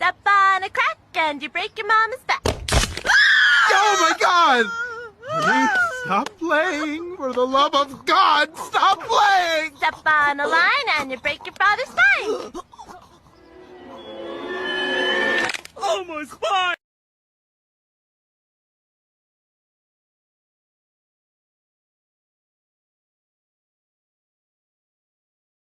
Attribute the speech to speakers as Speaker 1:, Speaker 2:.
Speaker 1: Step on a crack and you break your mama's back.
Speaker 2: Oh my God! Honey, stop playing! For the love of God, stop playing!
Speaker 1: Step on a line and you break your father's spine.
Speaker 3: Oh, my spine!